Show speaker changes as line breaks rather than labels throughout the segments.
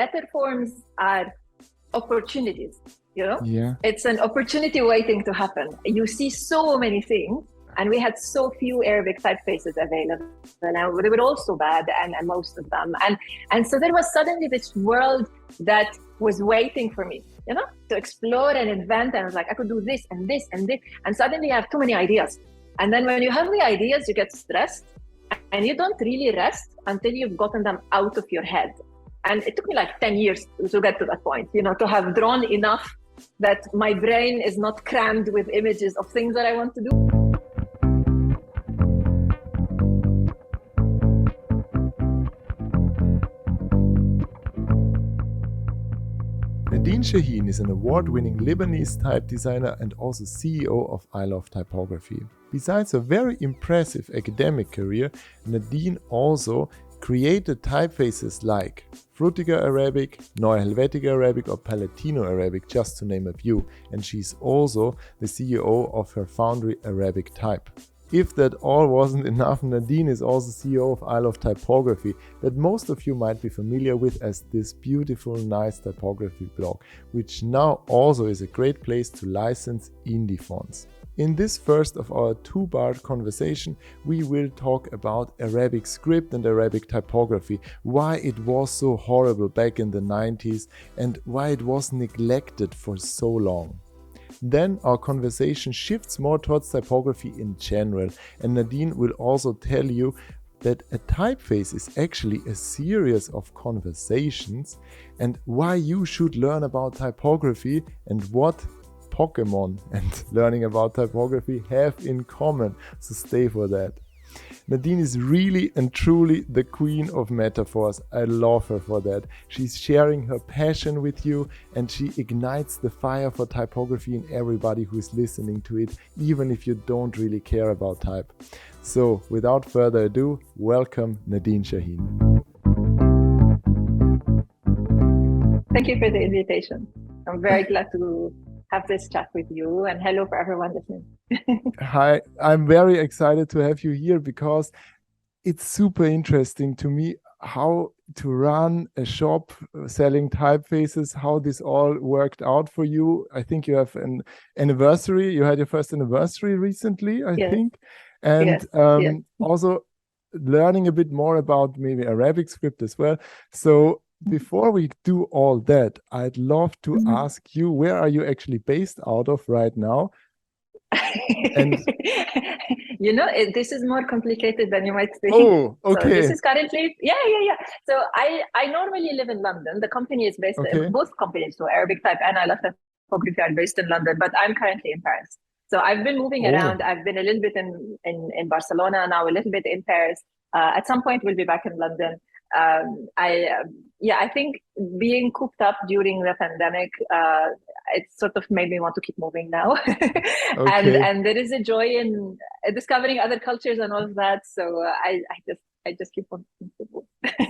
letter forms are opportunities, you know?
Yeah.
It's an opportunity waiting to happen. You see so many things, and we had so few Arabic typefaces available. And they were all so bad, and most of them. And so there was suddenly this world that was waiting for me, you know, to explore and invent. And I was like, I could do this and this and this. And suddenly I have too many ideas. And then when you have the ideas, you get stressed, and you don't really rest until you've gotten them out of your head. And it took me like 10 years to get to that point, you know, to have drawn enough that my brain is not crammed with images of things that I want to do.
Nadine Chahine is an award-winning Lebanese type designer and also CEO of I Love Typography. Besides a very impressive academic career, Nadine also created typefaces like Frutiger Arabic, Neue Helvetica Arabic or Palatino Arabic, just to name a few, and she's also the CEO of her foundry Arabic Type. If that all wasn't enough, Nadine is also CEO of I Love Typography, that most of you might be familiar with as this beautiful, nice typography blog, which now also is a great place to license indie fonts. In this first of our two-part conversation, we will talk about Arabic script and Arabic typography, why it was so horrible back in the 90s and why it was neglected for so long. Then our conversation shifts more towards typography in general, and Nadine will also tell you that a typeface is actually a series of conversations and why you should learn about typography and what Pokemon and learning about typography have in common, so stay for that. Nadine is really and truly the queen of metaphors. I love her for that. She's sharing her passion with you and she ignites the fire for typography in everybody who is listening to it, even if you don't really care about type. So without further ado, welcome Nadine Chahine.
Thank you for the invitation. I'm very glad to have this chat with you, and hello for everyone listening.
Hi, I'm very excited to have you here because it's super interesting to me how to run a shop selling typefaces, how this all worked out for you. I think you have an anniversary. You had your first anniversary recently, I think. And also learning a bit more about maybe Arabic script as well. So before we do all that, I'd love to ask you, where are you actually based out of right now?
And you know, this is more complicated than you might think.
Oh, okay.
So this is currently, So I normally live in London. The company is based in both companies, so Arabic Type and I Love Typography are based in London, but I'm currently in Paris. So I've been moving around. I've been a little bit in Barcelona, now a little bit in Paris. At some point, we'll be back in London. I think being cooped up during the pandemic, it sort of made me want to keep moving now. And there is a joy in discovering other cultures and all of that. So I just keep on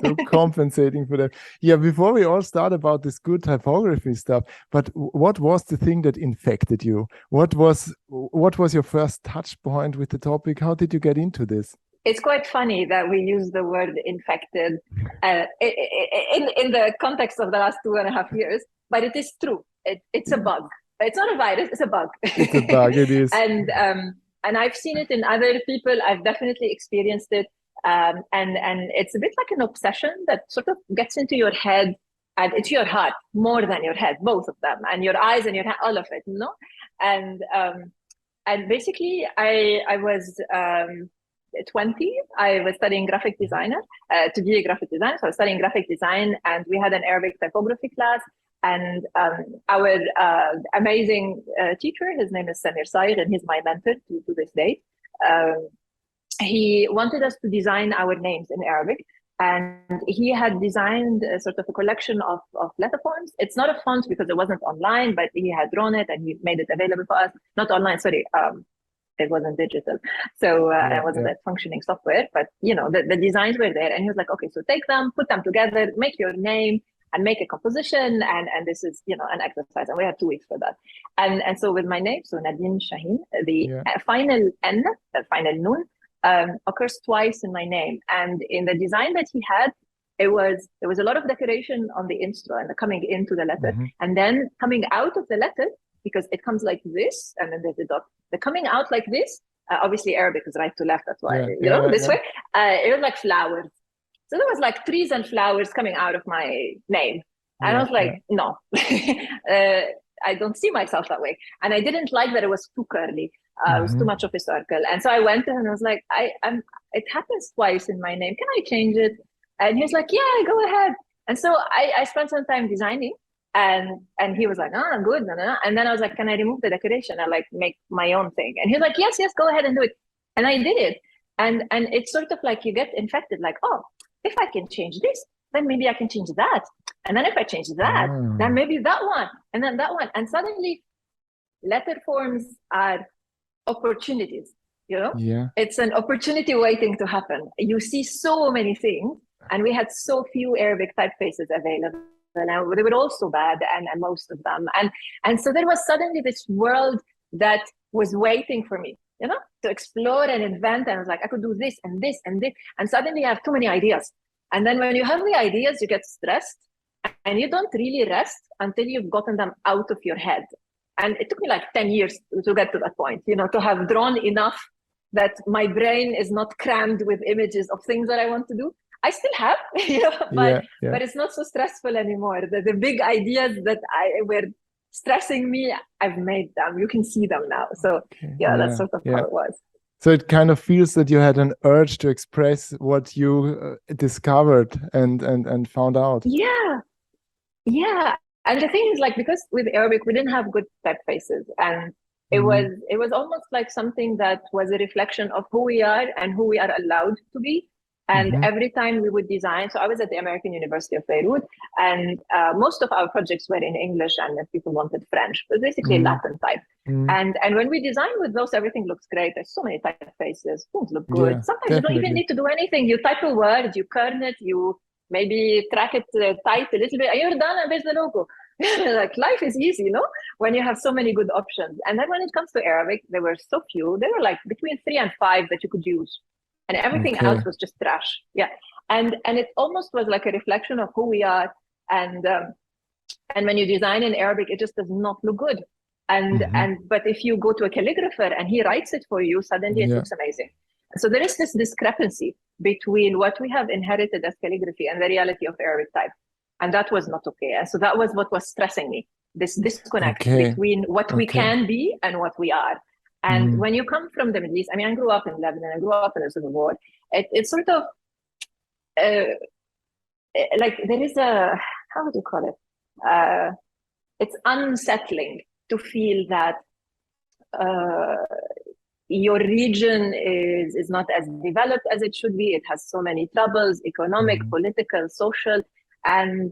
so compensating for that. Yeah, before we all start about this good typography stuff, but what was the thing that infected you? What was your first touch point with the topic? How did you get into this?
It's quite funny that we use the word infected in the context of the last 2.5 years, but it is true. It's a bug. It's not a virus, it's a bug.
It's a bug, it is.
And I've seen it in other people. I've definitely experienced it. And it's a bit like an obsession that sort of gets into your head and into your heart more than your head, both of them, and your eyes and your head, all of it, you know? And basically I was 20, I was studying graphic designer to be a graphic designer. So I was studying graphic design, and we had an Arabic typography class. And our amazing teacher, his name is Samir Sair, and he's my mentor to this day. He wanted us to design our names in Arabic. And he had designed a sort of a collection of letter forms. It's not a font because it wasn't online, but he had drawn it and he made it available for us. Not online, sorry. It wasn't digital. So it wasn't a functioning software, but you know, the designs were there. And he was like, okay, so take them, put them together, make your name and make a composition. And this is, you know, an exercise. And we have 2 weeks for that. And so with my name, so Nadine Chahine, the final N, the final Nun, occurs twice in my name. And in the design that he had, there was a lot of decoration on the intro and the coming into the letter, and then coming out of the letter, because it comes like this, and then there's a dot. The coming out like this, obviously Arabic is right to left, that's why, this way. It was like flowers. So there was like trees and flowers coming out of my name. And I was like, no, I don't see myself that way. And I didn't like that it was too curly. It was too much of a circle. And so I went to him and I was like, it happens twice in my name. Can I change it? And he was like, yeah, go ahead. And so I spent some time designing, and he was like, oh, good. And then I was like, can I remove the decoration and like make my own thing? And he was like, yes, go ahead and do it. And I did it. And it's sort of like you get infected, like, oh, if I can change this, then maybe I can change that. And then if I change that, then maybe that one, and then that one. And suddenly letter forms are opportunities, It's an opportunity waiting to happen. You see so many things, and we had so few Arabic typefaces available. And they were all so bad, and most of them. And so there was suddenly this world that was waiting for me, to explore and invent. And I was like, I could do this and this and this. And suddenly you have too many ideas. And then when you have the ideas, you get stressed, and you don't really rest until you've gotten them out of your head. And it took me like 10 years to get to that point, to have drawn enough that my brain is not crammed with images of things that I want to do. I still have, but it's not so stressful anymore. The big ideas that were stressing me, I've made them. You can see them now. So that's sort of how it was.
So it kind of feels that you had an urge to express what you discovered and found out.
Yeah. And the thing is, like, because with Arabic we didn't have good typefaces, and it was almost like something that was a reflection of who we are and who we are allowed to be. And every time we would design, so I was at the American University of Beirut, and most of our projects were in English, and people wanted French, but basically Latin type. And when we design with those, everything looks great. There's so many typefaces, things look good.
Yeah,
sometimes you don't even need to do anything. You type a word, you kern it, you maybe track it tight a little bit, and you're done, and there's the logo. Like, life is easy, when you have so many good options. And then when it comes to Arabic, there were so few. There were like between 3 and 5 that you could use. And everything else was just trash. And it almost was like a reflection of who we are. And when you design in Arabic, it just does not look good. But if you go to a calligrapher and he writes it for you, suddenly it looks amazing. So there is this discrepancy between what we have inherited as calligraphy and the reality of Arabic type. And that was not okay. And so that was what was stressing me, this disconnect between what we can be and what we are. And when you come from the Middle East, I mean, I grew up in Lebanon, I grew up in the Civil War. It's sort of like there is how would you call it? It's unsettling to feel that your region is not as developed as it should be. It has so many troubles, economic, political, social. And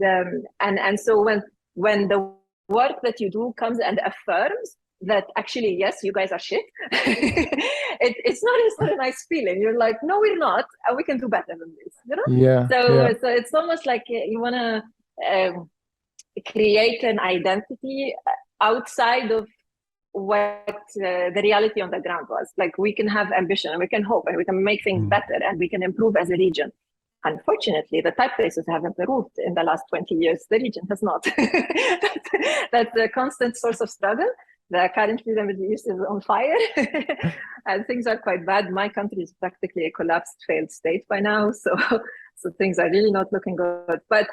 so when the work that you do comes and affirms that actually, yes, you guys are shit, it's not a nice feeling. You're like, no, we're not, and we can do better than this, So it's almost like you want to create an identity outside of what the reality on the ground was. Like, we can have ambition, and we can hope, and we can make things better, and we can improve as a region. Unfortunately, the typefaces have improved in the last 20 years. The region has not. That's a constant source of struggle. Currently, the Middle East is on fire, and things are quite bad. My country is practically a collapsed, failed state by now, so things are really not looking good. But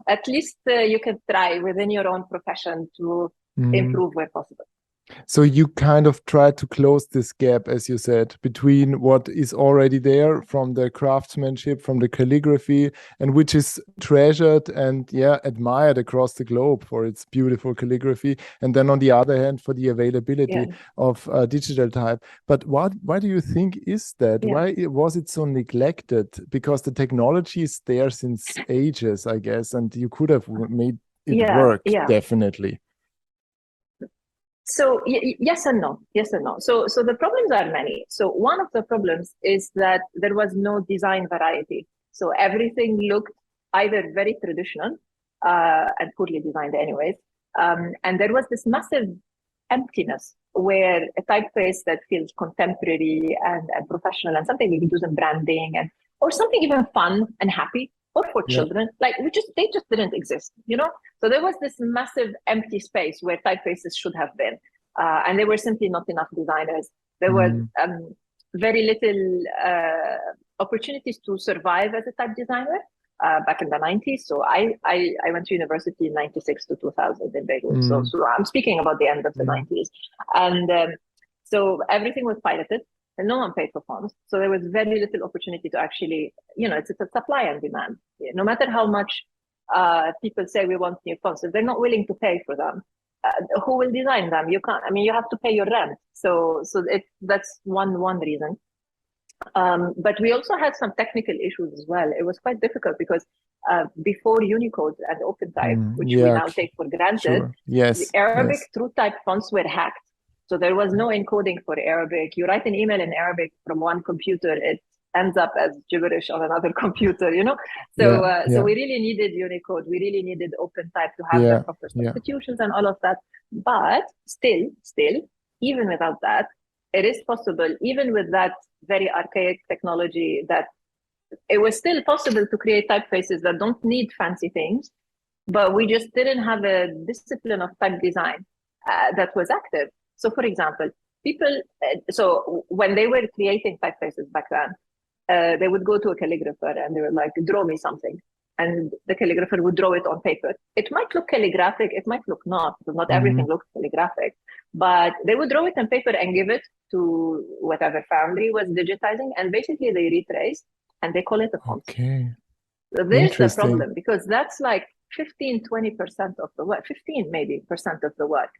at least you can try within your own profession to improve where possible.
So you kind of try to close this gap, as you said, between what is already there from the craftsmanship, from the calligraphy, and which is treasured and admired across the globe for its beautiful calligraphy, and then on the other hand for the availability of digital type. But why do you think is that? Why was it so neglected? Because the technology is there since ages, I guess, and you could have made it work, definitely.
So yes and no. So the problems are many. So one of the problems is that there was no design variety. So everything looked either very traditional and poorly designed anyways. And there was this massive emptiness where a typeface that feels contemporary and professional, and something we can do some branding or something even fun and happy or for children. Like they just didn't exist, you know? So there was this massive empty space where typefaces should have been. And there were simply not enough designers. There was very little opportunities to survive as a type designer back in the 90s. So I went to university in 96 to 2000 in Beirut. So I'm speaking about the end of the 90s. And so everything was piloted and no one paid for fonts. So there was very little opportunity to actually, you know, it's a supply and demand. No matter how much people say we want new fonts, if they're not willing to pay for them, who will design them? You can't, I mean, you have to pay your rent. So that's one reason. But we also had some technical issues as well. It was quite difficult because before Unicode and OpenType, which we now take for granted, the Arabic TrueType fonts were hacked. So there was no encoding for Arabic. You write an email in Arabic from one computer, it ends up as gibberish on another computer, you know? So so we really needed Unicode. We really needed OpenType to have the proper substitutions and all of that. But still, even without that, it is possible, even with that very archaic technology, that it was still possible to create typefaces that don't need fancy things, but we just didn't have a discipline of type design that was active. So for example, people, so when they were creating typefaces back then, they would go to a calligrapher and they were like, draw me something. And the calligrapher would draw it on paper. It might look calligraphic, it might look not, because not everything looks calligraphic, but they would draw it on paper and give it to whatever family was digitizing, and basically they retrace and they call it a font.
Okay.
So there's the problem, because that's like 15-20% of the work, 15 maybe % of the work.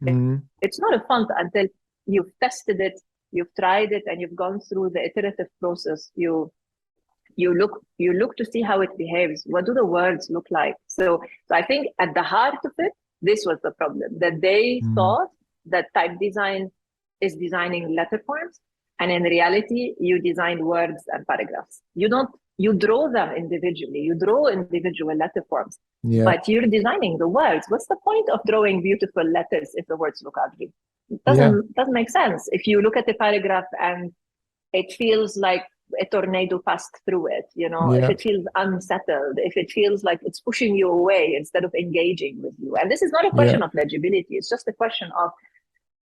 It's not a font until you've tested it, you've tried it, and you've gone through the iterative process. You look to see how it behaves. What do the words look like? So I think at the heart of it, this was the problem, that they thought that type design is designing letter forms, and in reality, you design words and paragraphs. You draw them individually. You draw individual letter forms, but you're designing the words. What's the point of drawing beautiful letters if the words look ugly? It doesn't make sense. If you look at the paragraph and it feels like a tornado passed through it, you know, if it feels unsettled, if it feels like it's pushing you away instead of engaging with you. And this is not a question of legibility. It's just a question of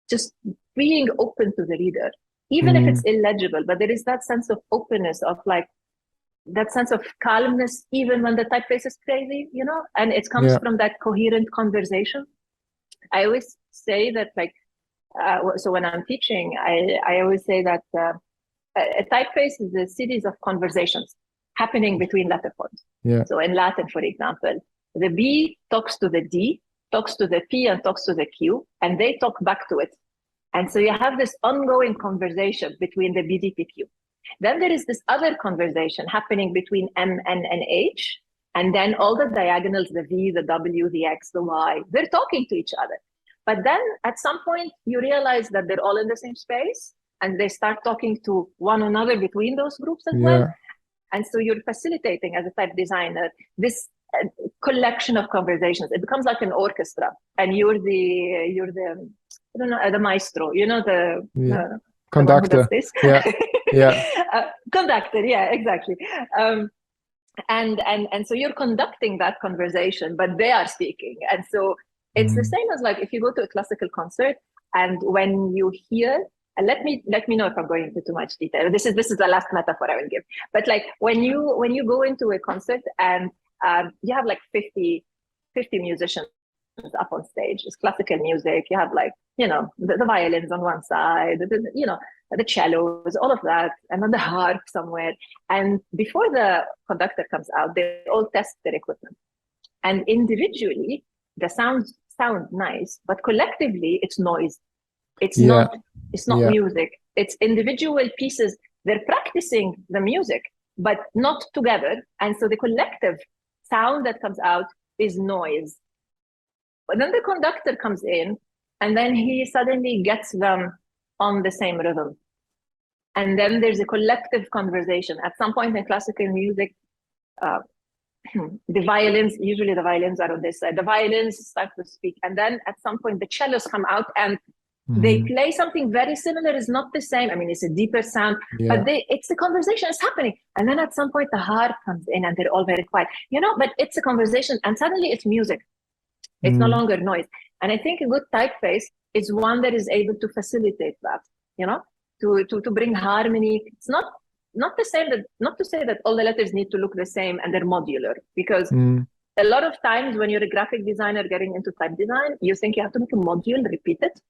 just being open to the reader, even if it's illegible, but there is that sense of openness, of like that sense of calmness, even when the typeface is crazy, you know, and it comes from that coherent conversation. I always say that, like, so when I'm teaching, I always say that a typeface is a series of conversations happening between letter forms. So in Latin, for example, the B talks to the D, talks to the P, and talks to the Q, and they talk back to it. And so you have this ongoing conversation between the BDPQ. Then there is this other conversation happening between M, N, and H, and then all the diagonals, the V, the W, the X, the Y, they're talking to each other. But then at some point, you realize that they're all in the same space, and they start talking to one another between those groups as well. And so you're facilitating, as a type designer, this collection of conversations. It becomes like an orchestra, and you're the I don't know, the maestro, you know, the
conductor.
Conductor, exactly. And so you're conducting that conversation, but they are speaking. And so it's the same as, like, if you go to a classical concert, and when you hear, and let me know if I'm going into too much detail. This is the last metaphor I will give. But like when you go into a concert and you have like 50 musicians up on stage, it's classical music. You have, like, you know, the violins on one side, you know, the cellos, all of that, and then the harp somewhere. And before the conductor comes out, they all test their equipment. And individually, the sounds sound nice, but collectively, it's noise. It's not music. It's individual pieces. They're practicing the music, but not together. And so the collective sound that comes out is noise. But then the conductor comes in, and then he suddenly gets them on the same rhythm. And then there's a collective conversation. At some point in classical music, usually the violins are on this side. The violins start to speak. And then at some point, the cellos come out, and They play something very similar, is not the same. I mean, it's a deeper sound, but it's the conversation is happening. And then at some point the heart comes in and they're all very quiet, but it's a conversation and suddenly it's music. It's no longer noise. And I think a good typeface is one that is able to facilitate that, to bring harmony. It's not to say that all the letters need to look the same and they're modular, because a lot of times when you're a graphic designer getting into type design, you think you have to make a module, repeat it,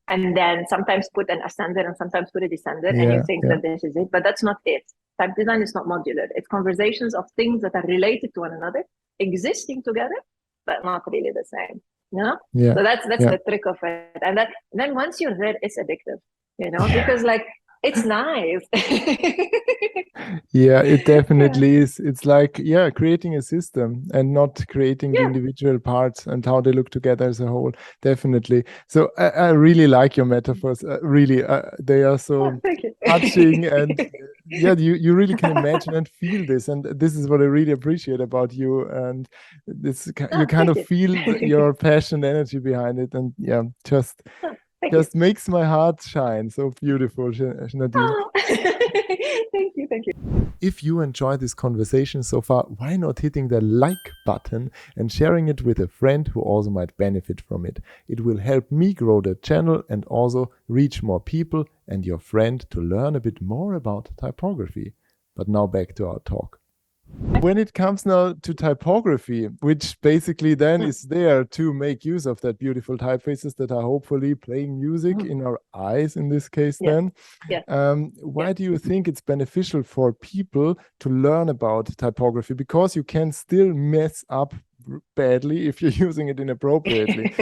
and then sometimes put an ascender and sometimes put a descender, and you think that this is it, but that's not it. Type design is not modular. It's conversations of things that are related to one another, existing together, but not really the same. So that's the trick of it. And then once you're there, it's addictive, because it's nice.
Yeah, it definitely is. It's like, creating a system and not creating the individual parts and how they look together as a whole. Definitely. So I really like your metaphors. Really, they are so touching. And you really can imagine and feel this. And this is what I really appreciate about you. And this you kind of feel your passion, energy behind it. And just makes my heart shine. So beautiful, Nadine.
Oh. Thank you.
If you enjoyed this conversation so far, why not hitting the like button and sharing it with a friend who also might benefit from it? It will help me grow the channel and also reach more people and your friend to learn a bit more about typography. But now back to our talk. When it comes now to typography, which basically then is there to make use of that beautiful typefaces that are hopefully playing music in our eyes in this case then, why do you think it's beneficial for people to learn about typography? Because you can still mess up badly if you're using it inappropriately.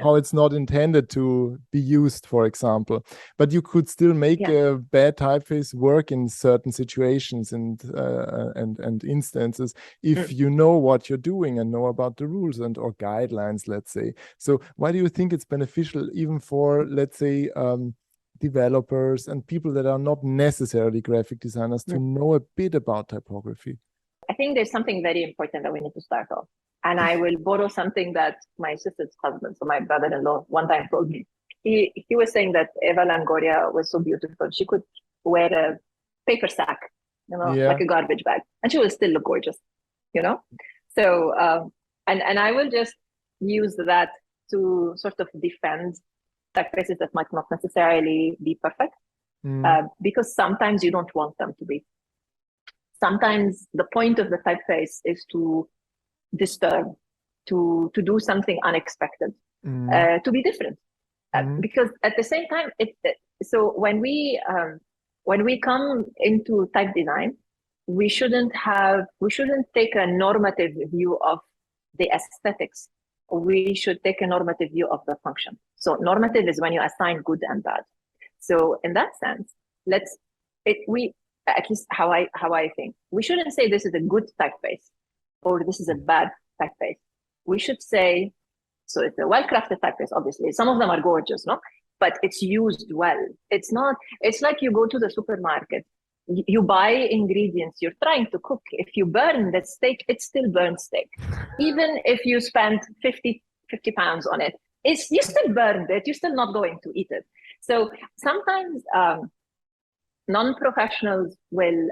How it's not intended to be used, for example, but you could still make a bad typeface work in certain situations and instances if you know what you're doing and know about the rules and or guidelines, let's say. So why do you think it's beneficial even for, let's say, developers and people that are not necessarily graphic designers to know a bit about typography?
I think there's something very important that we need to start off. And I will borrow something that my sister's husband, so my brother-in-law, one time told me. He was saying that Eva Longoria was so beautiful. She could wear a paper sack, like a garbage bag, and she will still look gorgeous, So, and I will just use that to sort of defend typefaces that might not necessarily be perfect, because sometimes you don't want them to be. Sometimes the point of the typeface is to disturb, to do something unexpected, to be different. Because at the same time, so when we come into type design, we shouldn't take a normative view of the aesthetics. We should take a normative view of the function. So normative is when you assign good and bad. So in that sense, at least how I think, we shouldn't say this is a good typeface or this is a bad typeface. We should say, so it's a well-crafted typeface, obviously. Some of them are gorgeous, no? But it's used well. It's like you go to the supermarket, you buy ingredients, you're trying to cook. If you burn the steak, it's still burnt steak. Even if you spend 50 pounds on it, you still burned it, you're still not going to eat it. So sometimes, non-professionals will,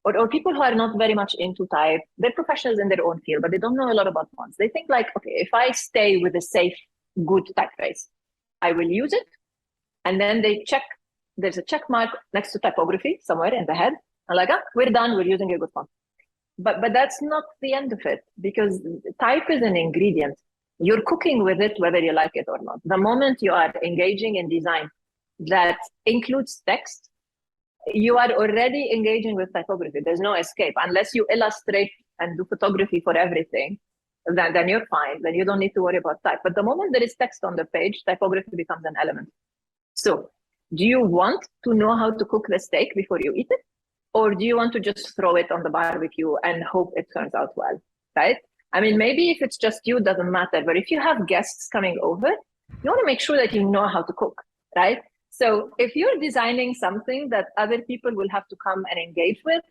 or people who are not very much into type, they're professionals in their own field, but they don't know a lot about fonts. They think like, okay, if I stay with a safe, good typeface, I will use it. And then they check, there's a check mark next to typography somewhere in the head. I'm like, we're done, we're using a good font. But that's not the end of it, because type is an ingredient. You're cooking with it, whether you like it or not. The moment you are engaging in design that includes text, you are already engaging with typography. There's no escape. Unless you illustrate and do photography for everything, then you're fine. Then you don't need to worry about type. But the moment there is text on the page, typography becomes an element. So do you want to know how to cook the steak before you eat it? Or do you want to just throw it on the barbecue and hope it turns out well, right? I mean, maybe if it's just you, it doesn't matter. But if you have guests coming over, you want to make sure that you know how to cook, right? So if you're designing something that other people will have to come and engage with,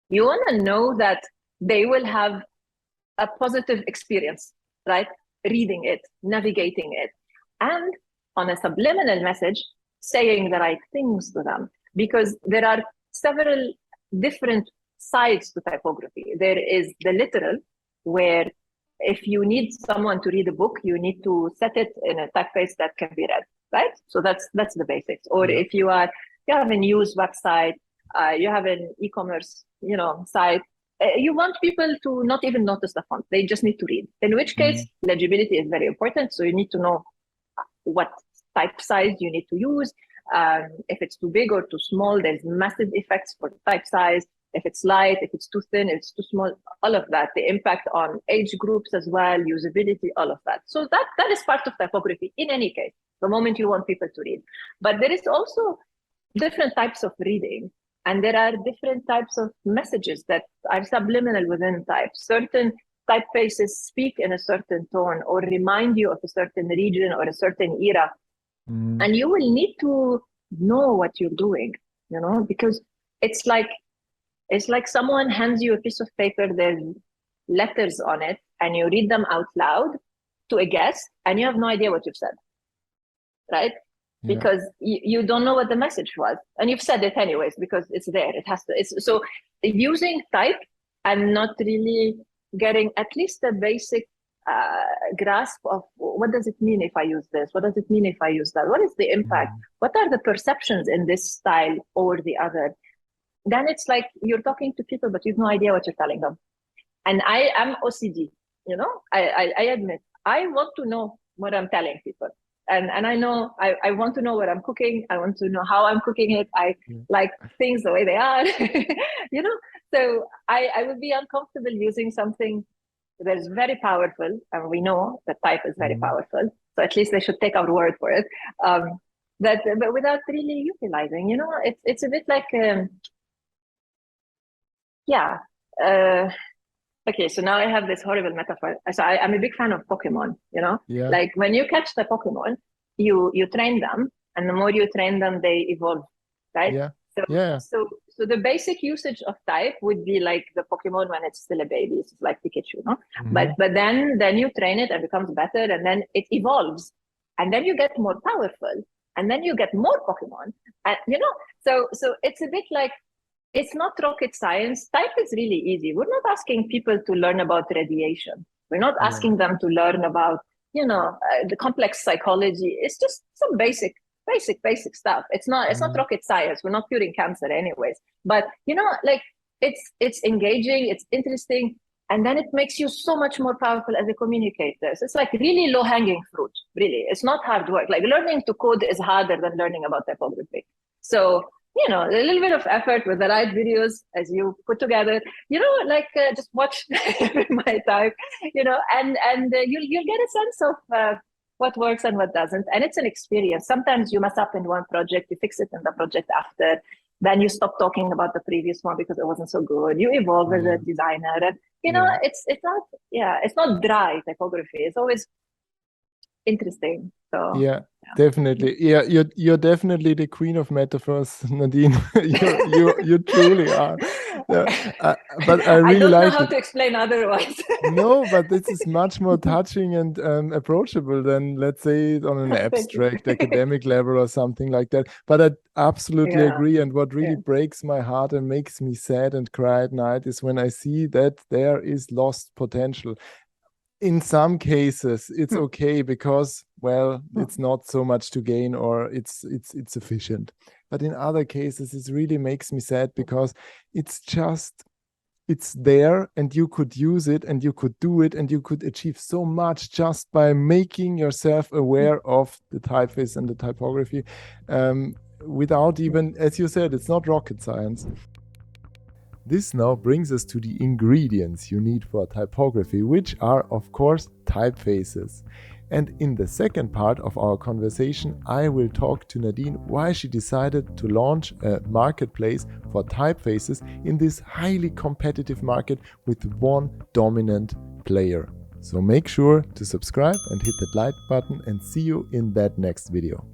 you want to know that they will have a positive experience, right? Reading it, navigating it. and on a subliminal message, saying the right things to them. Because there are several different sides to typography. There is the literal, where if you need someone to read a book, you need to set it in a typeface that can be read, right? So that's the basics. Or if you have a news website, you have an e-commerce, site, you want people to not even notice the font. They just need to read. In which case, legibility is very important. So you need to know what type size you need to use. If it's too big or too small, there's massive effects for the type size. If it's light, if it's too thin, if it's too small, all of that. The impact on age groups as well, usability, all of that. So that is part of typography in any case, the moment you want people to read. But there is also different types of reading. And there are different types of messages that are subliminal within types. Certain typefaces speak in a certain tone or remind you of a certain region or a certain era. And you will need to know what you're doing, because it's like someone hands you a piece of paper, there's letters on it, and you read them out loud to a guest, and you have no idea what you've said, right? Yeah. Because you don't know what the message was, and you've said it anyways because it's there. It has to. So using type and not really getting at least a basic grasp of what does it mean if I use this? What does it mean if I use that? What is the impact? What are the perceptions in this style or the other? Then it's like you're talking to people, but you've no idea what you're telling them. And I am OCD, I admit, I want to know what I'm telling people. And I know I want to know what I'm cooking. I want to know how I'm cooking it. I like things the way they are, So I would be uncomfortable using something that is very powerful. And we know that type is very powerful. So at least they should take our word for it. But without really utilizing, it's a bit like, okay, so now I have this horrible metaphor. So I'm a big fan of Pokemon, Like when you catch the Pokemon, you train them, and the more you train them, they evolve, right?
Yeah.
So the basic usage of type would be like the Pokemon when it's still a baby. It's like Pikachu, no? But then you train it and it becomes better, and then it evolves, and then you get more powerful, and then you get more Pokemon, and So it's a bit like, it's not rocket science. Type is really easy. We're not asking people to learn about radiation. We're not asking them to learn about, the complex psychology. It's just some basic stuff. It's not rocket science. We're not curing cancer anyways. But, it's engaging, it's interesting, and then it makes you so much more powerful as a communicator. So it's like really low-hanging fruit, really. It's not hard work. Like learning to code is harder than learning about typography. So, a little bit of effort with the right videos as you put together, just watch my type, and you'll get a sense of what works and what doesn't. And it's an experience. Sometimes you mess up in one project, you fix it in the project after, then you stop talking about the previous one because it wasn't so good. You evolve as a designer, and it's not dry typography. It's always interesting. So
definitely. You're definitely the queen of metaphors, Nadine. you truly are. But I really
don't
like
know how to explain otherwise.
No, but this is much more touching and approachable than, let's say, on an abstract academic level or something like that. But I absolutely agree. And what really breaks my heart and makes me sad and cry at night is when I see that there is lost potential. In some cases, it's okay because, it's not so much to gain, or it's sufficient. But in other cases, it really makes me sad because it's there, and you could use it, and you could do it, and you could achieve so much just by making yourself aware of the typeface and the typography, without even, as you said, it's not rocket science. This now brings us to the ingredients you need for typography, which are, of course, typefaces. And in the second part of our conversation, I will talk to Nadine why she decided to launch a marketplace for typefaces in this highly competitive market with one dominant player. So make sure to subscribe and hit that like button, and see you in that next video.